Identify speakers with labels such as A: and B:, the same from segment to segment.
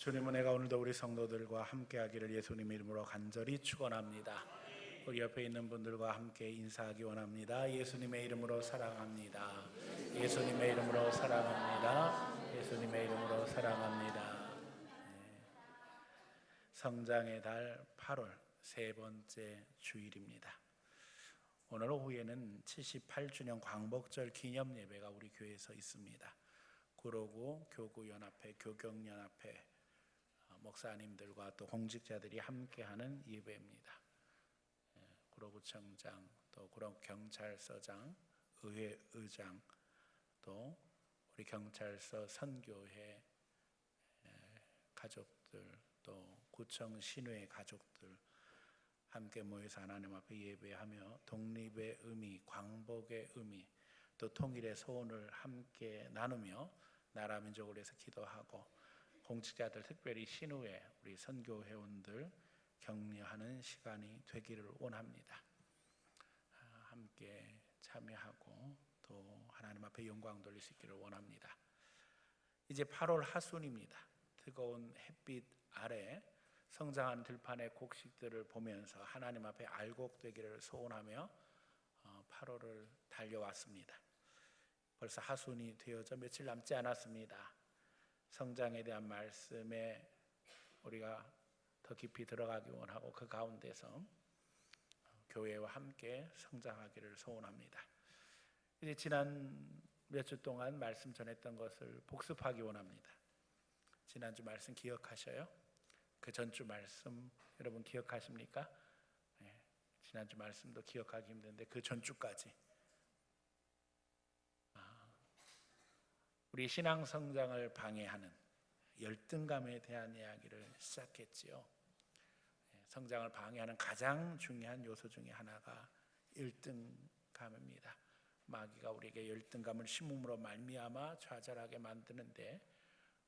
A: 주님 은혜가 오늘도 우리 성도들과 함께하기를 예수님 이름으로 간절히 축원합니다. 우리 옆에 있는 분들과 함께 인사하기 원합니다. 예수님의 이름으로 사랑합니다. 예수님의 이름으로 사랑합니다. 예수님의 이름으로 사랑합니다. 성장의 달 8월 세 번째 주일입니다. 오늘 오후에는 78주년 광복절 기념 예배가 우리 교회에서 있습니다. 구로구 교구연합회, 교경연합회 목사님들과 또 공직자들이 함께하는 예배입니다. 구로구청장, 또 구로경찰서장, 의회의장, 또 우리 경찰서 선교회 가족들, 또 구청 신회 가족들 함께 모여서 하나님 앞에 예배하며 독립의 의미, 광복의 의미, 또 통일의 소원을 함께 나누며 나라 민족을 위해서 기도하고 공직자들, 특별히 신우회 우리 선교 회원들 격려하는 시간이 되기를 원합니다. 함께 참여하고 또 하나님 앞에 영광 돌릴 수 있기를 원합니다. 이제 8월 하순입니다. 뜨거운 햇빛 아래 성장하는 들판의 곡식들을 보면서 하나님 앞에 알곡되기를 소원하며 8월을 달려왔습니다. 벌써 하순이 되어져 며칠 남지 않았습니다. 성장에 대한 말씀에 우리가 더 깊이 들어가기 원하고 그 가운데서 교회와 함께 성장하기를 소원합니다. 이제 지난 몇 주 동안 말씀 전했던 것을 복습하기 원합니다. 지난주 말씀 기억하셔요? 그 전주 말씀 여러분 기억하십니까? 네, 지난주 말씀도 기억하기 힘든데 그 전주까지 우리 신앙 성장을 방해하는 열등감에 대한 이야기를 시작했지요. 성장을 방해하는 가장 중요한 요소 중에 하나가 열등감입니다. 마귀가 우리에게 열등감을 심음으로 말미암아 좌절하게 만드는데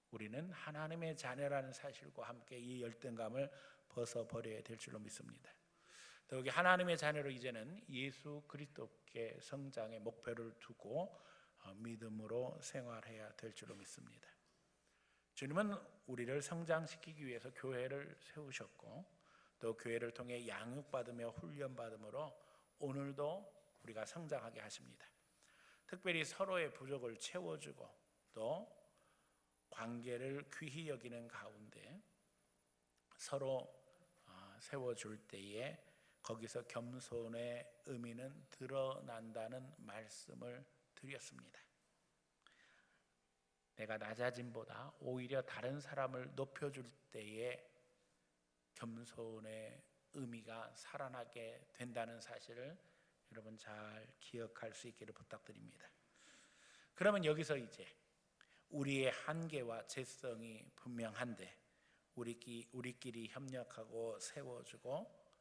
A: 우리는 하나님의 자녀라는 사실과 함께 이 열등감을 벗어버려야 될 줄로 믿습니다. 더욱이 하나님의 자녀로 이제는 예수 그리스도께 성장의 목표를 두고 믿음으로 생활해야 될 줄로 믿습니다. 주님은 우리를 성장시키기 위해서 교회를 세우셨고 또 교회를 통해 양육받으며 훈련받음으로 오늘도 우리가 성장하게 하십니다. 특별히 서로의 부족을 채워주고 또 관계를 귀히 여기는 가운데 서로 세워줄 때에 거기서 겸손의 의미는 드러난다는 말씀을 드렸습니다. 내가 낮아짐보다 오히려 다른 사람을 높여줄 때에 겸손의 의미가 살아나게 된다는 사실을 여러분 잘 기억할 수 있기를 부탁드립니다. 그러면 여기서 이제 우리의 한계와 죄성이 분명한데 우리끼리 협력하고 세워주고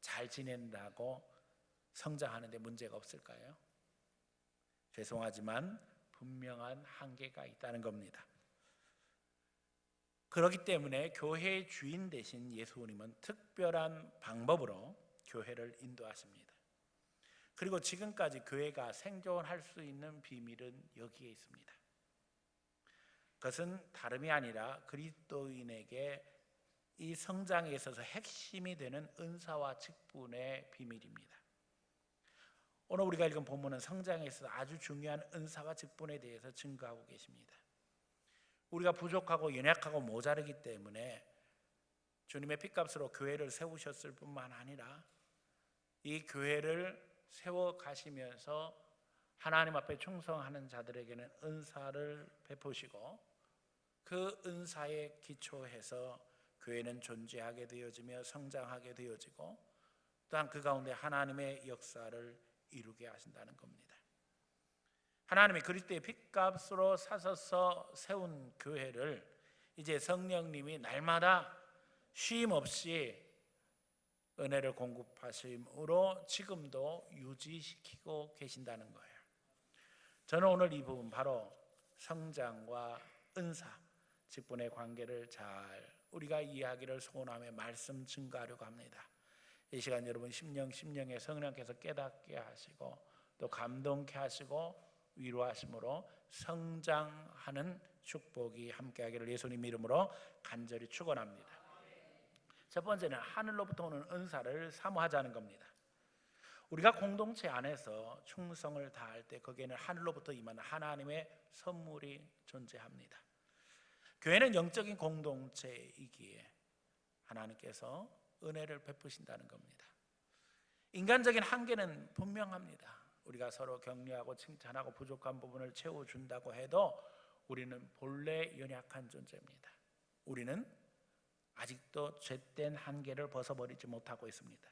A: 잘 지낸다고 성장하는데 문제가 없을까요? 죄송하지만 분명한 한계가 있다는 겁니다. 그렇기 때문에 교회의 주인 되신 예수님은 특별한 방법으로 교회를 인도하십니다. 그리고 지금까지 교회가 생존할 수 있는 비밀은 여기에 있습니다. 그것은 다름이 아니라 그리스도인에게 이 성장에 있어서 핵심이 되는 은사와 직분의 비밀입니다. 오늘 우리가 읽은 본문은 성장에 있어서 아주 중요한 은사와 직분에 대해서 증거하고 계십니다. 우리가 부족하고 연약하고 모자르기 때문에 주님의 핏값으로 교회를 세우셨을 뿐만 아니라 이 교회를 세워가시면서 하나님 앞에 충성하는 자들에게는 은사를 베푸시고 그 은사에 기초해서 교회는 존재하게 되어지며 성장하게 되어지고 또한 그 가운데 하나님의 역사를 이루게 하신다는 겁니다. 하나님이 그리스도의 핏값으로 사셔서 세운 교회를 이제 성령님이 날마다 쉼 없이 은혜를 공급하심으로 지금도 유지시키고 계신다는 거예요. 저는 오늘 이 부분 바로 성장과 은사, 직분의 관계를 잘 우리가 이해하기를 소원하며 말씀 증거하려고 합니다. 이 시간 여러분 심령에 성령께서 깨닫게 하시고 또 감동케 하시고 위로하심으로 성장하는 축복이 함께하기를 예수님 이름으로 간절히 축원합니다. 첫 번째는 하늘로부터 오는 은사를 사모하자는 겁니다. 우리가 공동체 안에서 충성을 다할 때 거기에는 하늘로부터 임하는 하나님의 선물이 존재합니다. 교회는 영적인 공동체이기에 하나님께서 은혜를 베푸신다는 겁니다. 인간적인 한계는 분명합니다. 우리가 서로 격려하고 칭찬하고 부족한 부분을 채워준다고 해도 우리는 본래 연약한 존재입니다. 우리는 아직도 죄된 한계를 벗어버리지 못하고 있습니다.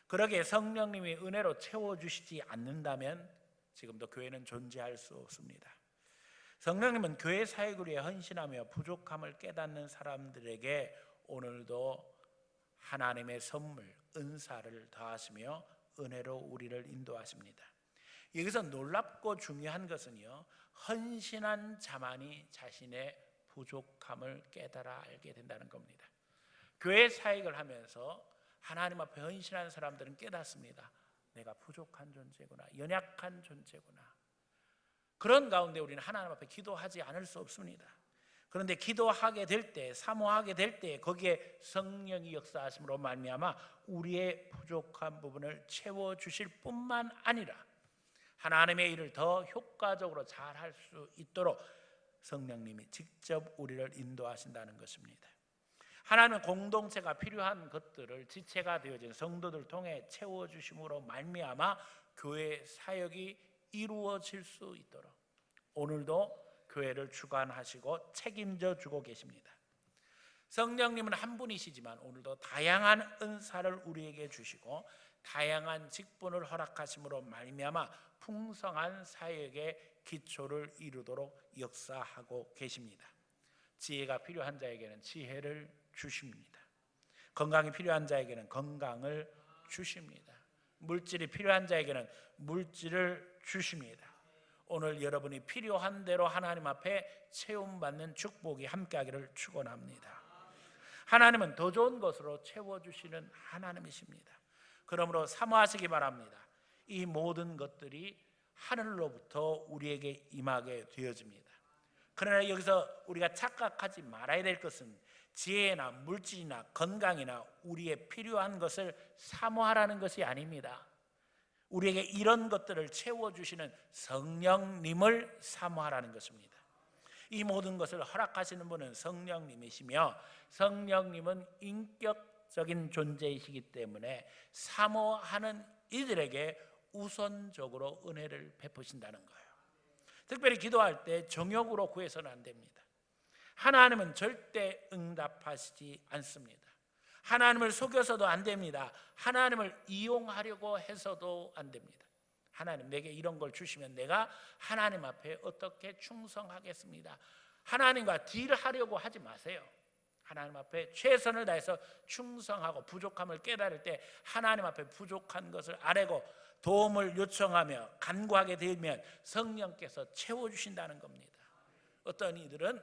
A: 그러기에 성령님이 은혜로 채워주시지 않는다면 지금도 교회는 존재할 수 없습니다. 성령님은 교회 사역을 위해 헌신하며 부족함을 깨닫는 사람들에게 오늘도 하나님의 선물, 은사를 더하시며 은혜로 우리를 인도하십니다. 여기서 놀랍고 중요한 것은요, 헌신한 자만이 자신의 부족함을 깨달아 알게 된다는 겁니다. 교회 사역을 하면서 하나님 앞에 헌신하는 사람들은 깨닫습니다. 내가 부족한 존재구나, 연약한 존재구나. 그런 가운데 우리는 하나님 앞에 기도하지 않을 수 없습니다. 그런데 기도하게 될 때, 사모하게 될 때 거기에 성령이 역사하심으로 말미암아 우리의 부족한 부분을 채워주실 뿐만 아니라 하나님의 일을 더 효과적으로 잘할 수 있도록 성령님이 직접 우리를 인도하신다는 것입니다. 하나님은 공동체가 필요한 것들을 지체가 되어진 성도들 통해 채워주심으로 말미암아 교회 사역이 이루어질 수 있도록 오늘도 교회를 주관하시고 책임져 주고 계십니다. 성령님은 한 분이시지만 오늘도 다양한 은사를 우리에게 주시고 다양한 직분을 허락하심으로 말미암아 풍성한 사역의 기초를 이루도록 역사하고 계십니다. 지혜가 필요한 자에게는 지혜를 주십니다. 건강이 필요한 자에게는 건강을 주십니다. 물질이 필요한 자에게는 물질을 주십니다. 오늘 여러분이 필요한 대로 하나님 앞에 채움받는 축복이 함께하기를 축원합니다. 하나님은 더 좋은 것으로 채워주시는 하나님이십니다. 그러므로 사모하시기 바랍니다. 이 모든 것들이 하늘로부터 우리에게 임하게 되어집니다. 그러나 여기서 우리가 착각하지 말아야 될 것은 지혜나 물질이나 건강이나 우리의 필요한 것을 사모하라는 것이 아닙니다. 우리에게 이런 것들을 채워주시는 성령님을 사모하라는 것입니다. 이 모든 것을 허락하시는 분은 성령님이시며 성령님은 인격적인 존재이시기 때문에 사모하는 이들에게 우선적으로 은혜를 베푸신다는 거예요. 특별히 기도할 때 정욕으로 구해서는 안 됩니다. 하나님은 절대 응답하시지 않습니다. 하나님을 속여서도 안 됩니다. 하나님을 이용하려고 해서도 안 됩니다. 하나님 내게 이런 걸 주시면 내가 하나님 앞에 어떻게 충성하겠습니다. 하나님과 딜하려고 하지 마세요. 하나님 앞에 최선을 다해서 충성하고 부족함을 깨달을 때 하나님 앞에 부족한 것을 아뢰고 도움을 요청하며 간구하게 되면 성령께서 채워주신다는 겁니다. 어떤 이들은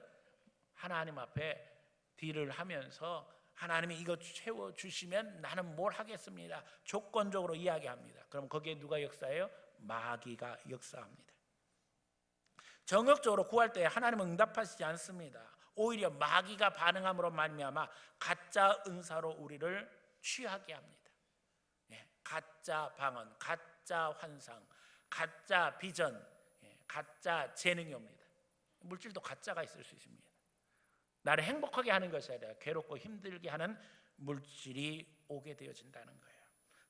A: 하나님 앞에 딜을 하면서 하나님이 이거 채워주시면 나는 뭘 하겠습니다. 조건적으로 이야기합니다. 그럼 거기에 누가 역사해요? 마귀가 역사합니다. 정욕적으로 구할 때 하나님은 응답하시지 않습니다. 오히려 마귀가 반응함으로 말미암아 가짜 은사로 우리를 취하게 합니다. 가짜 방언, 가짜 환상, 가짜 비전, 가짜 재능이 옵니다. 물질도 가짜가 있을 수 있습니다. 나를 행복하게 하는 것이 아니라 괴롭고 힘들게 하는 물질이 오게 되어진다는 거예요.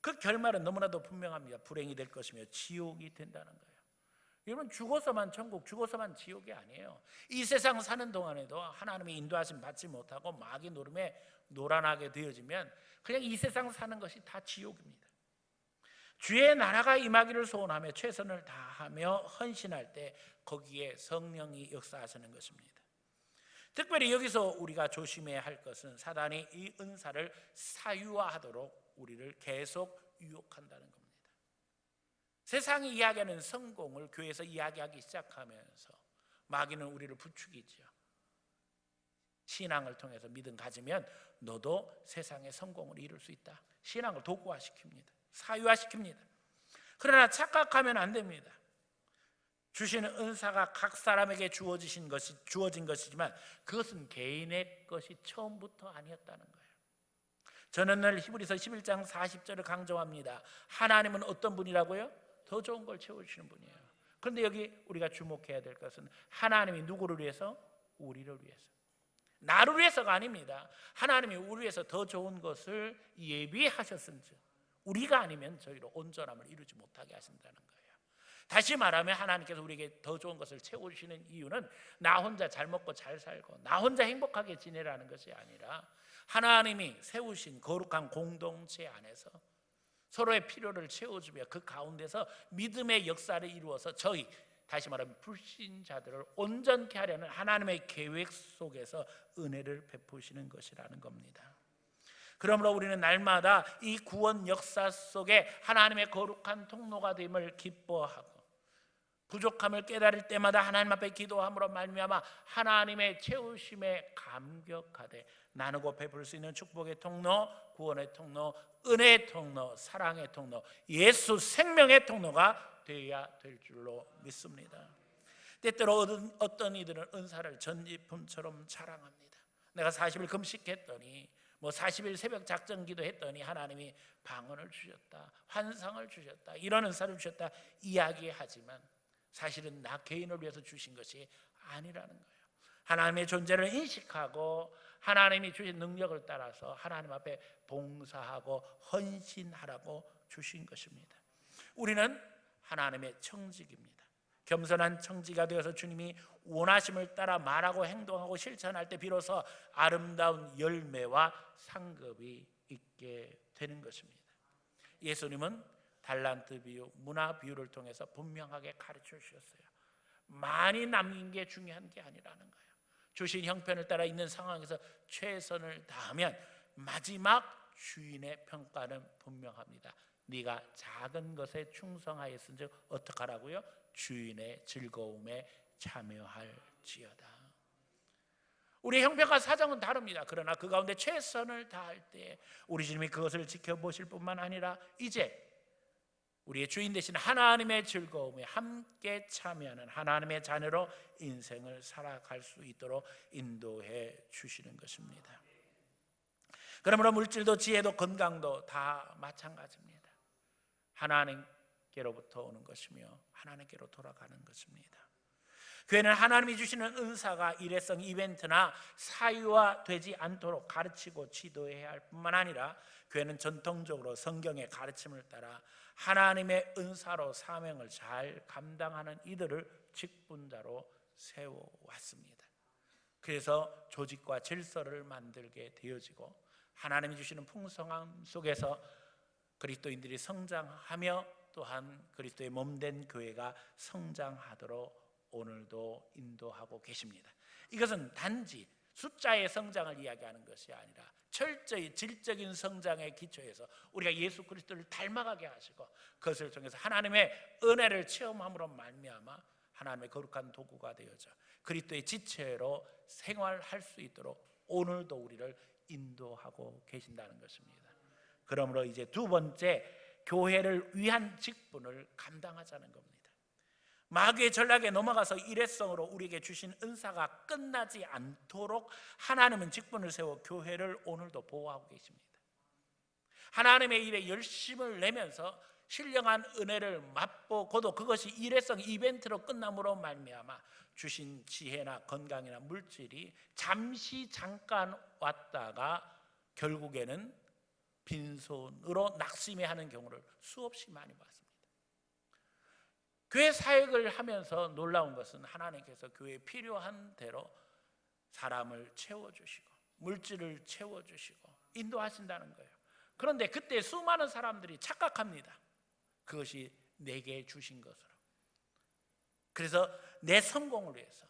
A: 그 결말은 너무나도 분명합니다. 불행이 될 것이며 지옥이 된다는 거예요. 여러분 죽어서만 천국, 죽어서만 지옥이 아니에요. 이 세상 사는 동안에도 하나님의 인도하심 받지 못하고 마귀 노름에 노란하게 되어지면 그냥 이 세상 사는 것이 다 지옥입니다. 주의 나라가 임하기를 소원하며 최선을 다하며 헌신할 때 거기에 성령이 역사하시는 것입니다. 특별히 여기서 우리가 조심해야 할 것은 사단이 이 은사를 사유화하도록 우리를 계속 유혹한다는 겁니다. 세상이 이야기하는 성공을 교회에서 이야기하기 시작하면서 마귀는 우리를 부추기죠. 신앙을 통해서 믿음 가지면 너도 세상의 성공을 이룰 수 있다. 신앙을 독고화시킵니다. 사유화시킵니다. 그러나 착각하면 안 됩니다. 주시는 은사가 각 사람에게 주어진 것이지만 그것은 개인의 것이 처음부터 아니었다는 거예요. 저는 늘 히브리서 11장 40절을 강조합니다. 하나님은 어떤 분이라고요? 더 좋은 걸 채워주시는 분이에요. 그런데 여기 우리가 주목해야 될 것은 하나님이 누구를 위해서? 우리를 위해서. 나를 위해서가 아닙니다. 하나님이 우리 위해서 더 좋은 것을 예비하셨은즉 우리가 아니면 저희로 온전함을 이루지 못하게 하신다는 거예요. 다시 말하면 하나님께서 우리에게 더 좋은 것을 채워주시는 이유는 나 혼자 잘 먹고 잘 살고 나 혼자 행복하게 지내라는 것이 아니라 하나님이 세우신 거룩한 공동체 안에서 서로의 필요를 채워주며 그 가운데서 믿음의 역사를 이루어서 저희, 다시 말하면 불신자들을 온전케 하려는 하나님의 계획 속에서 은혜를 베푸시는 것이라는 겁니다. 그러므로 우리는 날마다 이 구원 역사 속에 하나님의 거룩한 통로가 됨을 기뻐하고 부족함을 깨달을 때마다 하나님 앞에 기도함으로 말미암아 하나님의 채우심에 감격하되 나누고 베풀 수 있는 축복의 통로, 구원의 통로, 은혜의 통로, 사랑의 통로, 예수 생명의 통로가 되어야 될 줄로 믿습니다. 때때로 어떤 이들은 은사를 전지품처럼 자랑합니다. 내가 40일 금식했더니 40일 새벽 작전 기도했더니 하나님이 방언을 주셨다, 환상을 주셨다, 이런 은사를 주셨다 이야기하지만 사실은 나 개인을 위해서 주신 것이 아니라는 거예요. 하나님의 존재를 인식하고 하나님이 주신 능력을 따라서 하나님 앞에 봉사하고 헌신하라고 주신 것입니다. 우리는 하나님의 청직입니다. 겸손한 청지가 되어서 주님이 원하심을 따라 말하고 행동하고 실천할 때 비로소 아름다운 열매와 상급이 있게 되는 것입니다. 예수님은 달란트 비유, 문화 비유를 통해서 분명하게 가르쳐 주셨어요. 많이 남긴 게 중요한 게 아니라는 거예요. 주신 형편을 따라 있는 상황에서 최선을 다하면 마지막 주인의 평가는 분명합니다. 네가 작은 것에 충성하였은즉 어떡하라고요? 주인의 즐거움에 참여할지어다. 우리 형편과 사정은 다릅니다. 그러나 그 가운데 최선을 다할 때 우리 주님이 그것을 지켜보실 뿐만 아니라 이제 우리의 주인 되신 하나님의 즐거움에 함께 참여하는 하나님의 자녀로 인생을 살아갈 수 있도록 인도해 주시는 것입니다. 그러므로 물질도 지혜도 건강도 다 마찬가지입니다. 하나님께로부터 오는 것이며 하나님께로 돌아가는 것입니다. 교회는 하나님이 주시는 은사가 일회성 이벤트나 사유화되지 않도록 가르치고 지도해야 할 뿐만 아니라 교회는 전통적으로 성경의 가르침을 따라 하나님의 은사로 사명을 잘 감당하는 이들을 직분자로 세워왔습니다. 그래서 조직과 질서를 만들게 되어지고 하나님이 주시는 풍성함 속에서 그리스도인들이 성장하며 또한 그리스도의 몸된 교회가 성장하도록 오늘도 인도하고 계십니다. 이것은 단지 숫자의 성장을 이야기하는 것이 아니라 철저히 질적인 성장의 기초에서 우리가 예수 그리스도를 닮아가게 하시고 그것을 통해서 하나님의 은혜를 체험함으로 말미암아 하나님의 거룩한 도구가 되어져 그리스도의 지체로 생활할 수 있도록 오늘도 우리를 인도하고 계신다는 것입니다. 그러므로 이제 두 번째, 교회를 위한 직분을 감당하자는 겁니다. 마귀의 전략에 넘어가서 일회성으로 우리에게 주신 은사가 끝나지 않도록 하나님은 직분을 세워 교회를 오늘도 보호하고 계십니다. 하나님의 일에 열심을 내면서 신령한 은혜를 맛보고도 그것이 일회성 이벤트로 끝남으로 말미암아 주신 지혜나 건강이나 물질이 잠깐 왔다가 결국에는 빈손으로 낙심해하는 경우를 수없이 많이 봤습니다. 교회 사역을 하면서 놀라운 것은 하나님께서 교회에 필요한 대로 사람을 채워주시고 물질을 채워주시고 인도하신다는 거예요. 그런데 그때 수많은 사람들이 착각합니다. 그것이 내게 주신 것으로. 그래서 내 성공을 위해서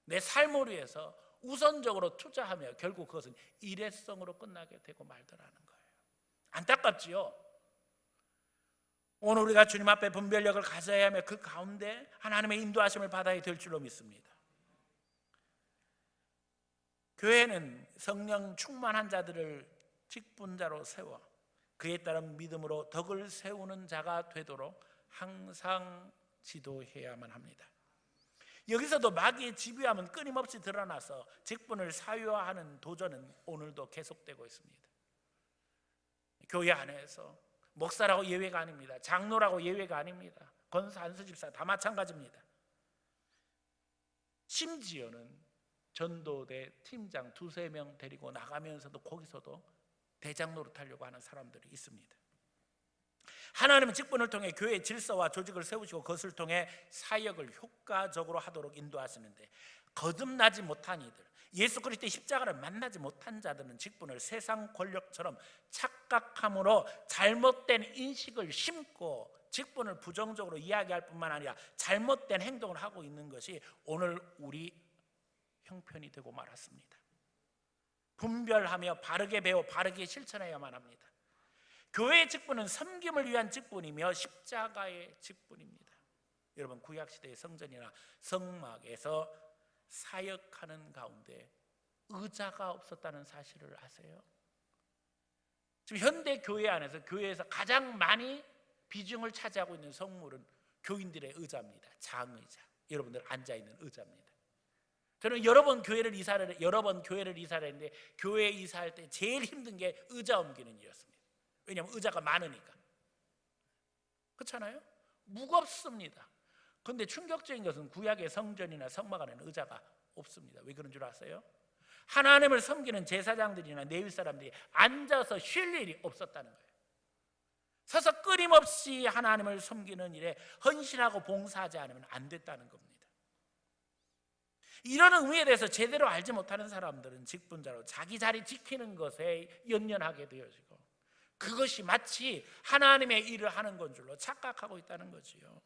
A: 내 삶을 위해서 우선적으로 투자하며 결국 그것은 일회성으로 끝나게 되고 말더라는 거예요. 안타깝지요. 오늘 우리가 주님 앞에 분별력을 가져야 하며 그 가운데 하나님의 인도하심을 받아야 될 줄로 믿습니다. 교회는 성령 충만한 자들을 직분자로 세워 그에 따른 믿음으로 덕을 세우는 자가 되도록 항상 지도해야만 합니다. 여기서도 마귀의 지배함은 끊임없이 드러나서 직분을 사유화하는 도전은 오늘도 계속되고 있습니다. 교회 안에서 목사라고 예외가 아닙니다. 장로라고 예외가 아닙니다. 권사, 안수집사 다 마찬가지입니다. 심지어는 전도대 팀장 2-3명 데리고 나가면서도 거기서도 대장 노릇하려고 하는 사람들이 있습니다. 하나님은 직분을 통해 교회의 질서와 조직을 세우시고 그것을 통해 사역을 효과적으로 하도록 인도하시는데, 거듭나지 못한 이들, 예수 그리스도의 십자가를 만나지 못한 자들은 직분을 세상 권력처럼 착각함으로 잘못된 인식을 심고 직분을 부정적으로 이야기할 뿐만 아니라 잘못된 행동을 하고 있는 것이 오늘 우리 형편이 되고 말았습니다. 분별하며 바르게 배워 바르게 실천해야만 합니다. 교회의 직분은 섬김을 위한 직분이며 십자가의 직분입니다. 여러분, 구약시대의 성전이나 성막에서 사역하는 가운데 의자가 없었다는 사실을 아세요? 지금 현대 교회 안에서 교회에서 가장 많이 비중을 차지하고 있는 성물은 교인들의 의자입니다. 장의자, 여러분들 앉아있는 의자입니다. 저는 여러 번 교회를 이사를 했는데 교회 이사할 때 제일 힘든 게 의자 옮기는 일이었습니다. 왜냐하면 의자가 많으니까. 그렇잖아요? 무겁습니다. 그런데 충격적인 것은 구약의 성전이나 성막 안에는 의자가 없습니다. 왜 그런 줄 아세요? 하나님을 섬기는 제사장들이나 레위 사람들이 앉아서 쉴 일이 없었다는 거예요. 서서 끊임없이 하나님을 섬기는 일에 헌신하고 봉사하지 않으면 안 됐다는 겁니다. 이런 의미에 대해서 제대로 알지 못하는 사람들은 직분자로 자기 자리 지키는 것에 연연하게 되어지고 그것이 마치 하나님의 일을 하는 건 줄로 착각하고 있다는 거지요.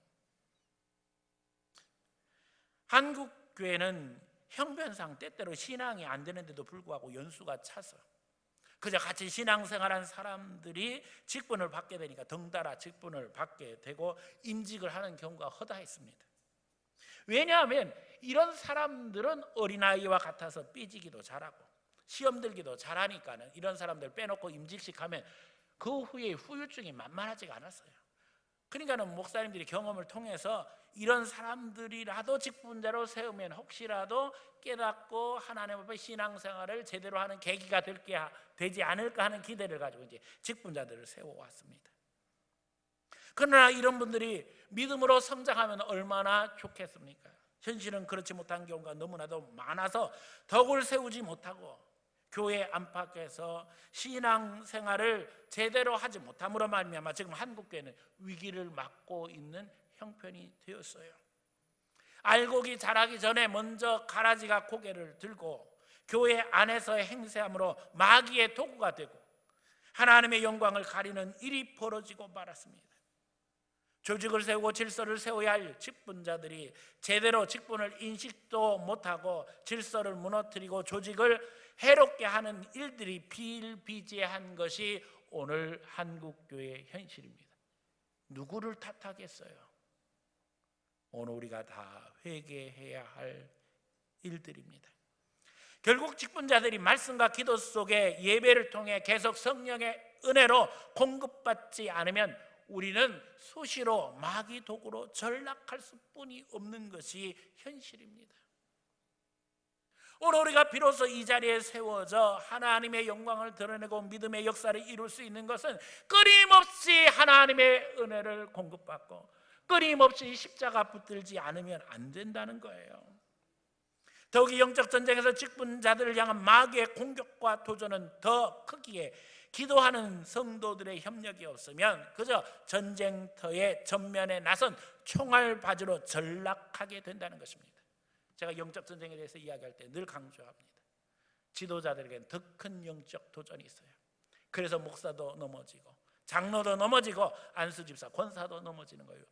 A: 한국 교회는 형편상 때때로 신앙이 안 되는데도 불구하고 연수가 차서 그저 같이 신앙생활한 사람들이 직분을 받게 되니까 덩달아 직분을 받게 되고 임직을 하는 경우가 허다했습니다. 왜냐하면 이런 사람들은 어린아이와 같아서 삐지기도 잘하고 시험 들기도 잘하니까는 이런 사람들 빼놓고 임직식 하면 그 후에 후유증이 만만하지가 않았어요. 그러니까는 목사님들이 경험을 통해서 이런 사람들이라도 직분자로 세우면 혹시라도 깨닫고 하나님 앞에 신앙생활을 제대로 하는 계기가 되지 않을까 하는 기대를 가지고 이제 직분자들을 세워왔습니다. 그러나 이런 분들이 믿음으로 성장하면 얼마나 좋겠습니까? 현실은 그렇지 못한 경우가 너무나도 많아서 덕을 세우지 못하고 교회 안팎에서 신앙생활을 제대로 하지 못함으로 말미암아 지금 한국교회는 위기를 맞고 있는 형편이 되었어요. 알곡이 자라기 전에 먼저 가라지가 고개를 들고 교회 안에서의 행세함으로 마귀의 도구가 되고 하나님의 영광을 가리는 일이 벌어지고 말았습니다. 조직을 세우고 질서를 세워야 할 직분자들이 제대로 직분을 인식도 못하고 질서를 무너뜨리고 조직을 해롭게 하는 일들이 비일비재한 것이 오늘 한국교회의 현실입니다. 누구를 탓하겠어요? 오늘 우리가 다 회개해야 할 일들입니다. 결국 직분자들이 말씀과 기도 속에 예배를 통해 계속 성령의 은혜로 공급받지 않으면 우리는 수시로 마귀 도구로 전락할 수뿐이 없는 것이 현실입니다. 오늘 우리가 비로소 이 자리에 세워져 하나님의 영광을 드러내고 믿음의 역사를 이룰 수 있는 것은 끊임없이 하나님의 은혜를 공급받고 끊임없이 십자가 붙들지 않으면 안 된다는 거예요. 더욱이 영적 전쟁에서 직분자들을 향한 마귀의 공격과 도전은 더 크기에 기도하는 성도들의 협력이 없으면 그저 전쟁터의 전면에 나선 총알바지로 전락하게 된다는 것입니다. 제가 영적 전쟁에 대해서 이야기할 때 늘 강조합니다. 지도자들에게는 더 큰 영적 도전이 있어요. 그래서 목사도 넘어지고 장로도 넘어지고 안수집사, 권사도 넘어지는 거예요.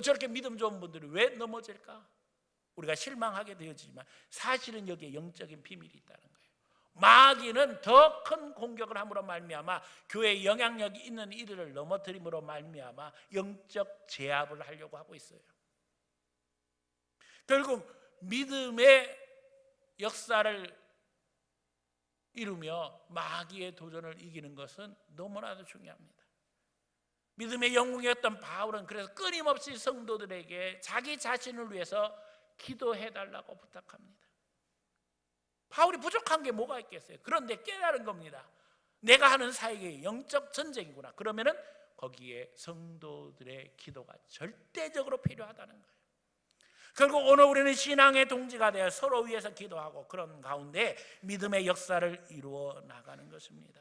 A: 저렇게 믿음 좋은 분들이 왜 넘어질까? 우리가 실망하게 되어지지만 사실은 여기에 영적인 비밀이 있다는 거예요. 마귀는 더 큰 공격을 함으로 말미암아 교회에 영향력이 있는 이들을 넘어뜨림으로 말미암아 영적 제압을 하려고 하고 있어요. 결국 믿음의 역사를 이루며 마귀의 도전을 이기는 것은 너무나도 중요합니다. 믿음의 영웅이었던 바울은 그래서 끊임없이 성도들에게 자기 자신을 위해서 기도해달라고 부탁합니다. 바울이 부족한 게 뭐가 있겠어요? 그런데 깨달은 겁니다. 내가 하는 사역이 영적 전쟁이구나. 그러면은 거기에 성도들의 기도가 절대적으로 필요하다는 거예요. 결국 오늘 우리는 신앙의 동지가 되어 서로 위해서 기도하고 그런 가운데 믿음의 역사를 이루어 나가는 것입니다.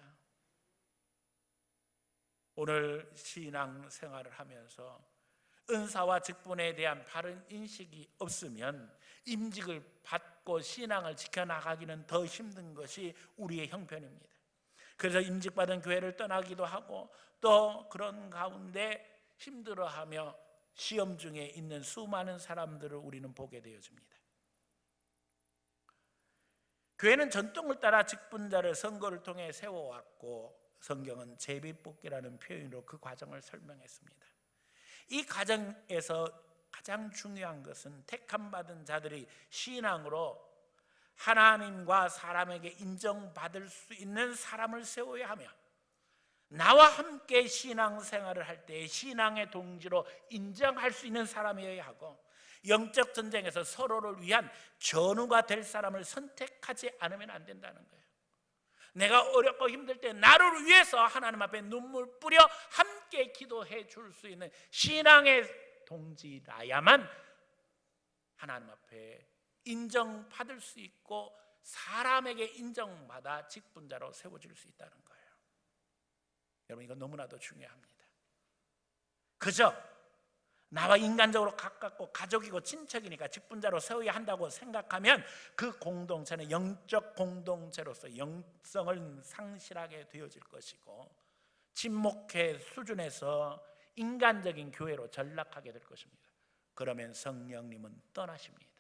A: 오늘 신앙 생활을 하면서 은사와 직분에 대한 바른 인식이 없으면 임직을 받고 신앙을 지켜나가기는 더 힘든 것이 우리의 형편입니다. 그래서 임직받은 교회를 떠나기도 하고 또 그런 가운데 힘들어하며 시험 중에 있는 수많은 사람들을 우리는 보게 되어집니다. 교회는 전통을 따라 직분자를 선거를 통해 세워왔고 성경은 제비뽑기라는 표현으로 그 과정을 설명했습니다. 이 과정에서 가장 중요한 것은 택함받은 자들이 신앙으로 하나님과 사람에게 인정받을 수 있는 사람을 세워야 하며 나와 함께 신앙생활을 할 때 신앙의 동지로 인정할 수 있는 사람이어야 하고 영적 전쟁에서 서로를 위한 전우가 될 사람을 선택하지 않으면 안 된다는 거예요. 내가 어렵고 힘들 때 나를 위해서 하나님 앞에 눈물 뿌려 함께 기도해 줄 수 있는 신앙의 동지라야만 하나님 앞에 인정받을 수 있고 사람에게 인정받아 직분자로 세워질 수 있다는 거예요. 여러분, 이거 너무나도 중요합니다. 그저 나와 인간적으로 가깝고 가족이고 친척이니까 직분자로 세워야 한다고 생각하면 그 공동체는 영적 공동체로서 영성을 상실하게 되어질 것이고 침묵의 수준에서 인간적인 교회로 전락하게 될 것입니다. 그러면 성령님은 떠나십니다.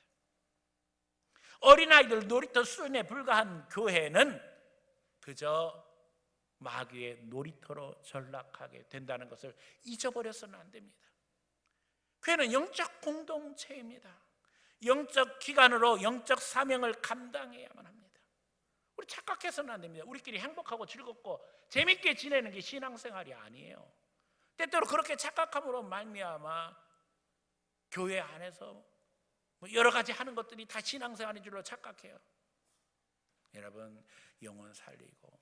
A: 어린아이들 놀이터 수준에 불과한 교회는 그저 마귀의 놀이터로 전락하게 된다는 것을 잊어버려서는 안 됩니다. 교회는 영적 공동체입니다. 영적 기관으로 영적 사명을 감당해야만 합니다. 우리 착각해서는 안 됩니다. 우리끼리 행복하고 즐겁고 재밌게 지내는 게 신앙생활이 아니에요. 때때로 그렇게 착각함으로 말미암아 교회 안에서 여러 가지 하는 것들이 다 신앙생활인 줄로 착각해요. 여러분, 영혼 살리고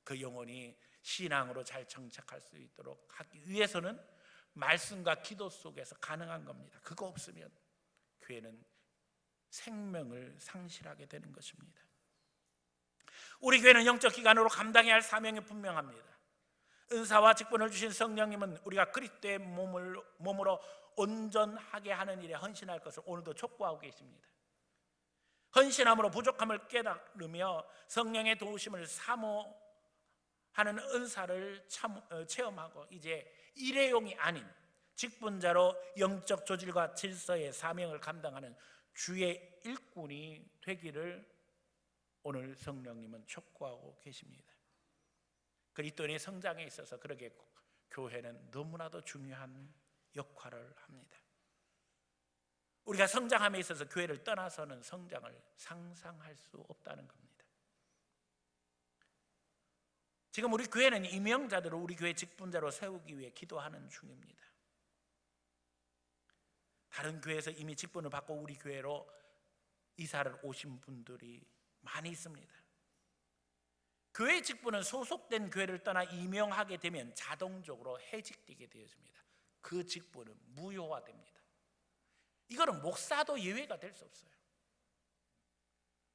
A: 그 영혼이 신앙으로 잘 정착할 수 있도록 하기 위해서는 말씀과 기도 속에서 가능한 겁니다. 그거 없으면 교회는 생명을 상실하게 되는 것입니다. 우리 교회는 영적 기관으로 감당해야 할 사명이 분명합니다. 은사와 직분을 주신 성령님은 우리가 그리스도의 몸으로 온전하게 하는 일에 헌신할 것을 오늘도 촉구하고 계십니다. 헌신함으로 부족함을 깨달으며 성령의 도우심을 사모하는 은사를 체험하고 이제 일회용이 아닌 직분자로 영적 조직과 질서의 사명을 감당하는 주의 일꾼이 되기를 오늘 성령님은 촉구하고 계십니다. 그리스도인의 성장에 있어서 그렇게 교회는 너무나도 중요한 역할을 합니다. 우리가 성장함에 있어서 교회를 떠나서는 성장을 상상할 수 없다는 겁니다. 지금 우리 교회는 임명자들을 우리 교회 직분자로 세우기 위해 기도하는 중입니다. 다른 교회에서 이미 직분을 받고 우리 교회로 이사를 오신 분들이 많이 있습니다. 교회 직분은 소속된 교회를 떠나 임명하게 되면 자동적으로 해직되게 되어집니다. 그 직분은 무효화됩니다. 이거는 목사도 예외가 될 수 없어요.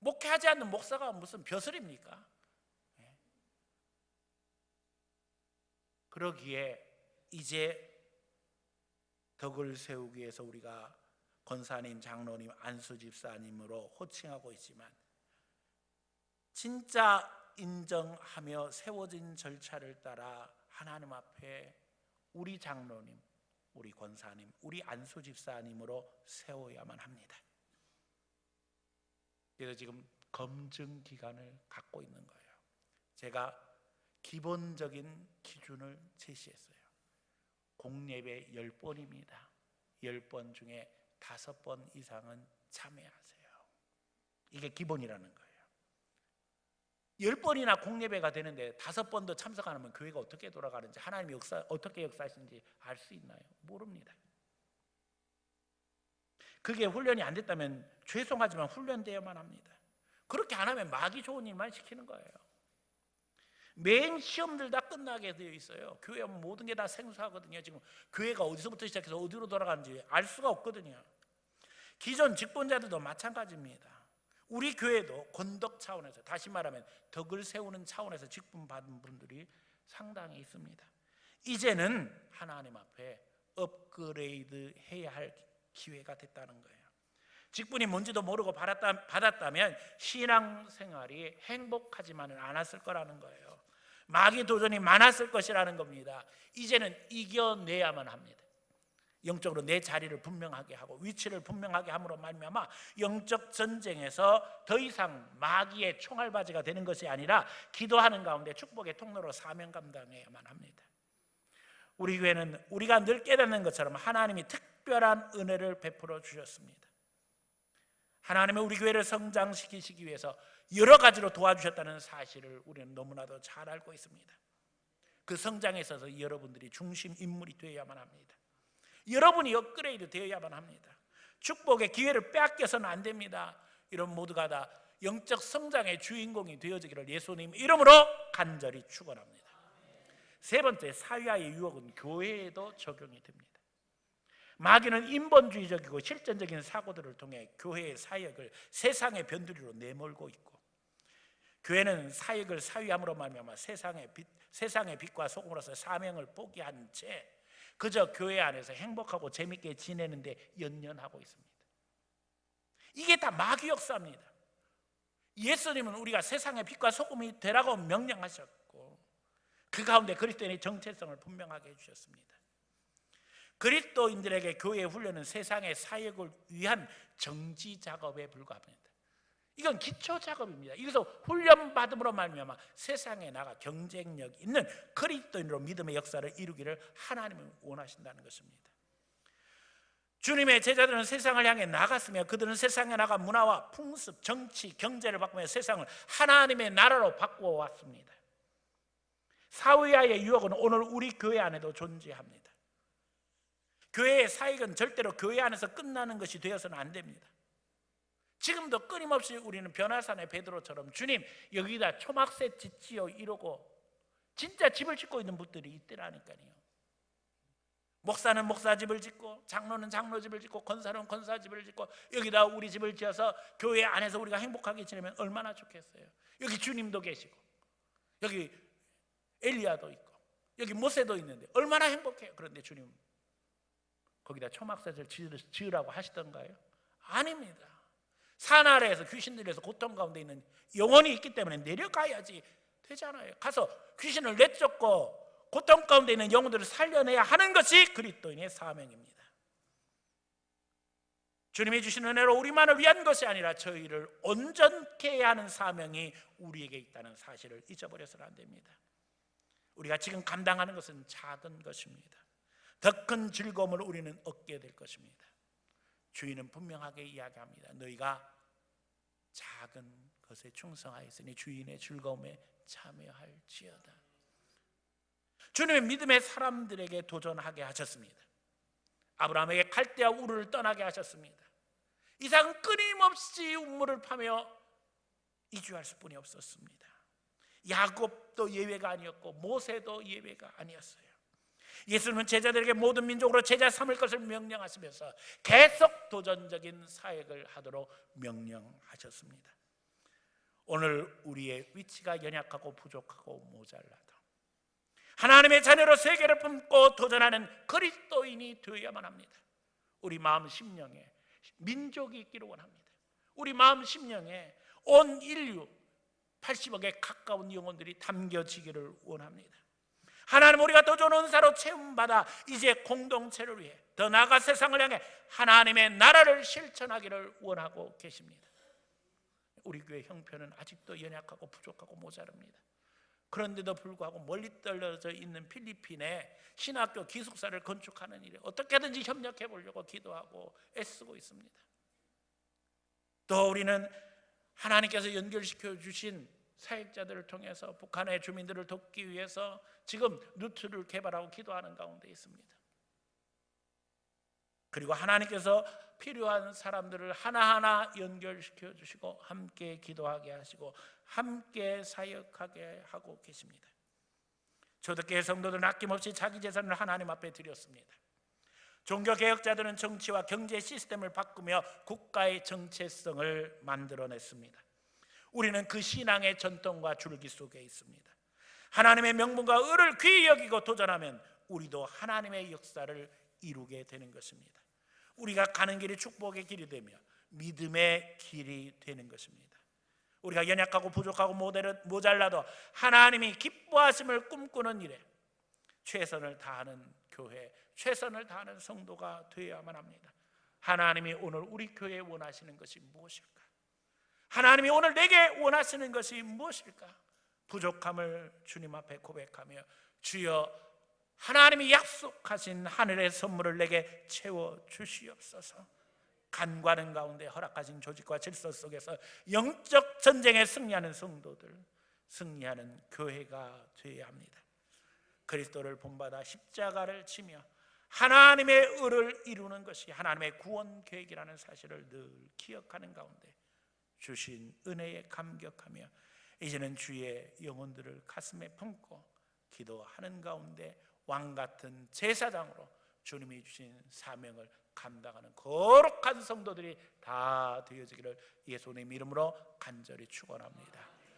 A: 목회하지 않는 목사가 무슨 벼슬입니까? 그러기에 이제 덕을 세우기 위해서 우리가 권사님, 장로님, 안수집사님으로 호칭하고 있지만 진짜 인정하며 세워진 절차를 따라 하나님 앞에 우리 장로님, 우리 권사님, 우리 안수집사님으로 세워야만 합니다. 그래서 지금 검증 기간을 갖고 있는 거예요. 제가 기본적인 기준을 제시했어요. 공예배 10번입니다. 10번 중에 5번 이상은 참여하세요. 이게 기본이라는 거예요. 10번이나 공예배가 되는데 5번도 참석 안 하면 교회가 어떻게 돌아가는지, 하나님이 어떻게 역사하시는지 알 수 있나요? 모릅니다. 그게 훈련이 안 됐다면 죄송하지만 훈련되어야만 합니다. 그렇게 안 하면 마귀 좋은 일만 시키는 거예요. 메인 시험들 다 끝나게 되어 있어요. 교회 모든 게 다 생소하거든요. 지금 교회가 어디서부터 시작해서 어디로 돌아가는지 알 수가 없거든요. 기존 직분자들도 마찬가지입니다. 우리 교회도 권덕 차원에서, 다시 말하면 덕을 세우는 차원에서 직분 받은 분들이 상당히 있습니다. 이제는 하나님 앞에 업그레이드 해야 할 기회가 됐다는 거예요. 직분이 뭔지도 모르고 받았다면 신앙생활이 행복하지만은 않았을 거라는 거예요. 마귀 도전이 많았을 것이라는 겁니다. 이제는 이겨내야만 합니다. 영적으로 내 자리를 분명하게 하고 위치를 분명하게 함으로 말미암아 영적 전쟁에서 더 이상 마귀의 총알바지가 되는 것이 아니라 기도하는 가운데 축복의 통로로 사명 감당해야만 합니다. 우리 교회는 우리가 늘 깨닫는 것처럼 하나님이 특별한 은혜를 베풀어 주셨습니다. 하나님은 우리 교회를 성장시키시기 위해서 여러 가지로 도와주셨다는 사실을 우리는 너무나도 잘 알고 있습니다. 그 성장에 있어서 여러분들이 중심 인물이 되어야만 합니다. 여러분이 업그레이드 되어야만 합니다. 축복의 기회를 빼앗겨서는 안 됩니다. 이런 모두가 다 영적 성장의 주인공이 되어지기를 예수님 이름으로 간절히 축원합니다. 세 번째, 사위와의 유혹은 교회에도 적용이 됩니다. 마귀는 인본주의적이고 실전적인 사고들을 통해 교회의 사역을 세상의 변두리로 내몰고 있고, 교회는 사역을 사위함으로 말미암아 세상의 빛과 소금으로서 사명을 포기한 채 그저 교회 안에서 행복하고 재밌게 지내는데 연연하고 있습니다. 이게 다 마귀 역사입니다. 예수님은 우리가 세상의 빛과 소금이 되라고 명령하셨고 그 가운데 그리스도인의 정체성을 분명하게 해주셨습니다. 그리스도인들에게 교회의 훈련은 세상의 사역을 위한 정지 작업에 불과합니다. 이건 기초 작업입니다. 이것을 훈련받음으로 말미암아 세상에 나가 경쟁력 있는 그리스도인으로 믿음의 역사를 이루기를 하나님은 원하신다는 것입니다. 주님의 제자들은 세상을 향해 나갔으며 그들은 세상에 나가 문화와 풍습, 정치, 경제를 바꾸며 세상을 하나님의 나라로 바꾸어왔습니다. 사위와의 유혹은 오늘 우리 교회 안에도 존재합니다. 교회의 사역은 절대로 교회 안에서 끝나는 것이 되어서는 안 됩니다. 지금도 끊임없이 우리는 변화산의 베드로처럼 주님 여기다 초막새 짓지요 이러고 진짜 집을 짓고 있는 분들이 있더라니까요. 목사는 목사집을 짓고 장로는 장로집을 짓고 권사는 권사집을 짓고 여기다 우리 집을 지어서 교회 안에서 우리가 행복하게 지내면 얼마나 좋겠어요. 여기 주님도 계시고 여기 엘리야도 있고 여기 모세도 있는데 얼마나 행복해요. 그런데 주님 거기다 초막새를 지으라고 하시던가요? 아닙니다. 산 아래에서 귀신들에서 고통 가운데 있는 영혼이 있기 때문에 내려가야지 되잖아요. 가서 귀신을 내쫓고 고통 가운데 있는 영혼들을 살려내야 하는 것이 그리스도인의 사명입니다. 주님이 주신 은혜로 우리만을 위한 것이 아니라 저희를 온전케 해야 하는 사명이 우리에게 있다는 사실을 잊어버려서는 안 됩니다. 우리가 지금 감당하는 것은 작은 것입니다. 더 큰 즐거움을 우리는 얻게 될 것입니다. 주인은 분명하게 이야기합니다. 너희가 작은 것에 충성하였으니 주인의 즐거움에 참여할지어다. 주님은 믿음의 사람들에게 도전하게 하셨습니다. 아브라함에게 갈대아 우르를 떠나게 하셨습니다. 이삭은 끊임없이 우물을 파며 이주할 수뿐이 없었습니다. 야곱도 예외가 아니었고 모세도 예외가 아니었어요. 예수님은 제자들에게 모든 민족으로 제자 삼을 것을 명령하시면서 계속 도전적인 사역을 하도록 명령하셨습니다. 오늘 우리의 위치가 연약하고 부족하고 모자라도 하나님의 자녀로 세계를 품고 도전하는 그리스도인이 되어야만 합니다. 우리 마음 심령에 민족이 있기를 원합니다. 우리 마음 심령에 온 인류 80억에 가까운 영혼들이 담겨지기를 원합니다. 하나님 우리가 더 좋은 은사로 채움받아 이제 공동체를 위해 더 나아가 세상을 향해 하나님의 나라를 실천하기를 원하고 계십니다. 우리 교회 형편은 아직도 연약하고 부족하고 모자랍니다. 그런데도 불구하고 멀리 떨어져 있는 필리핀에 신학교 기숙사를 건축하는 일에 어떻게든지 협력해 보려고 기도하고 애쓰고 있습니다. 또 우리는 하나님께서 연결시켜 주신 사역자들을 통해서 북한의 주민들을 돕기 위해서 지금 루트를 개발하고 기도하는 가운데 있습니다. 그리고 하나님께서 필요한 사람들을 하나하나 연결시켜 주시고 함께 기도하게 하시고 함께 사역하게 하고 계십니다. 초대교회 성도들은 아낌없이 자기 재산을 하나님 앞에 드렸습니다. 종교개혁자들은 정치와 경제 시스템을 바꾸며 국가의 정체성을 만들어냈습니다. 우리는 그 신앙의 전통과 줄기 속에 있습니다. 하나님의 명분과 의를 귀히 여기고 도전하면 우리도 하나님의 역사를 이루게 되는 것입니다. 우리가 가는 길이 축복의 길이 되며 믿음의 길이 되는 것입니다. 우리가 연약하고 부족하고 모자라도 하나님이 기뻐하심을 꿈꾸는 일에 최선을 다하는 교회, 최선을 다하는 성도가 되어야만 합니다. 하나님이 오늘 우리 교회에 원하시는 것이 무엇일까? 하나님이 오늘 내게 원하시는 것이 무엇일까? 부족함을 주님 앞에 고백하며 주여, 하나님이 약속하신 하늘의 선물을 내게 채워 주시옵소서. 간과하는 가운데 허락하신 조직과 질서 속에서 영적 전쟁에 승리하는 성도들, 승리하는 교회가 되어야 합니다. 그리스도를 본받아 십자가를 지며 하나님의 의를 이루는 것이 하나님의 구원 계획이라는 사실을 늘 기억하는 가운데 주신 은혜에 감격하며 이제는 주의 영혼들을 가슴에 품고 기도하는 가운데 왕같은 제사장으로 주님이 주신 사명을 감당하는 거룩한 성도들이 다 되어지기를 예수님의 이름으로 간절히 축원합니다.